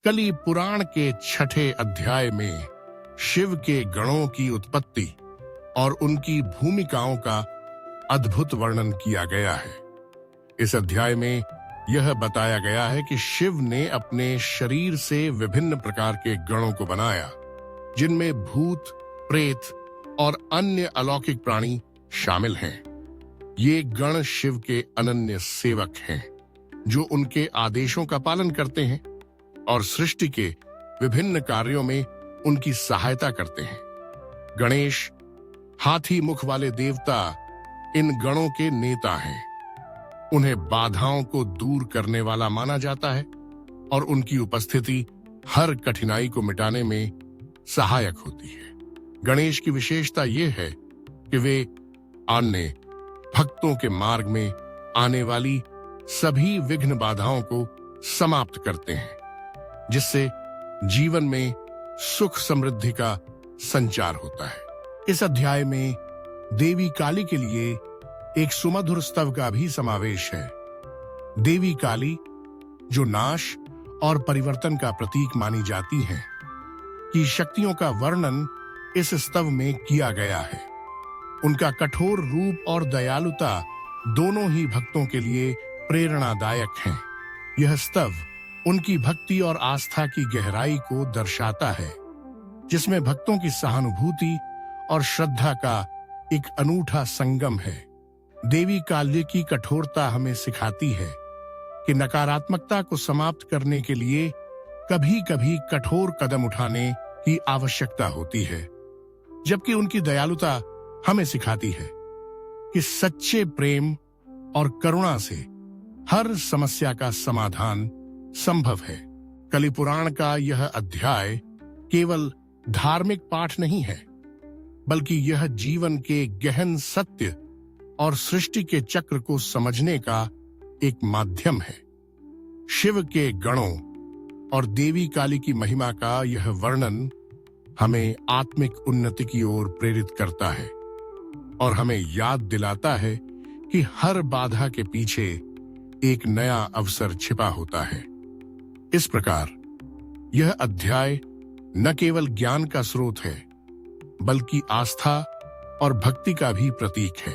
कलि पुराण के 6ठे अध्याय में शिव के गणों की उत्पत्ति और उनकी भूमिकाओं का अद्भुत वर्णन किया गया है। इस अध्याय में यह बताया गया है कि शिव ने अपने शरीर से विभिन्न प्रकार के गणों को बनाया, जिनमें भूत, प्रेत और अन्य अलौकिक प्राणी शामिल हैं। ये गण शिव के अनन्य सेवक हैं, जो उनके आदेशों का पालन करते हैं और सृष्टि के विभिन्न कार्यों में उनकी सहायता करते हैं। गणेश, हाथी मुख वाले देवता, इन गणों के नेता हैं। उन्हें बाधाओं को दूर करने वाला माना जाता है और उनकी उपस्थिति हर कठिनाई को मिटाने में सहायक होती है। गणेश की विशेषता यह है कि वे अन्य भक्तों के मार्ग में आने वाली सभी विघ्न बाधाओं को समाप्त करते हैं, जिससे जीवन में सुख समृद्धि का संचार होता है। इस अध्याय में देवी काली के लिए एक सुमधुर स्तव का भी समावेश है। देवी काली, जो नाश और परिवर्तन का प्रतीक मानी जाती हैं, की शक्तियों का वर्णन इस स्तव में किया गया है। उनका कठोर रूप और दयालुता दोनों ही भक्तों के लिए प्रेरणादायक हैं। यह स्तव उनकी भक्ति और आस्था की गहराई को दर्शाता है, जिसमें भक्तों की सहानुभूति और श्रद्धा का एक अनूठा संगम है। देवी काली की कठोरता हमें सिखाती है कि नकारात्मकता को समाप्त करने के लिए कभी-कभी कठोर कदम उठाने की आवश्यकता होती है, जबकि उनकी दयालुता हमें सिखाती है कि सच्चे प्रेम और करुणा से हर समस्या का समाधान संभव है। कलि पुराण का यह अध्याय केवल धार्मिक पाठ नहीं है, बल्कि यह जीवन के गहन सत्य और सृष्टि के चक्र को समझने का एक माध्यम है। शिव के गणों और देवी काली की महिमा का यह वर्णन हमें आत्मिक उन्नति की ओर प्रेरित करता है और हमें याद दिलाता है कि हर बाधा के पीछे एक नया अवसर छिपा होता है। इस प्रकार यह अध्याय न केवल ज्ञान का स्रोत है, बल्कि आस्था और भक्ति का भी प्रतीक है।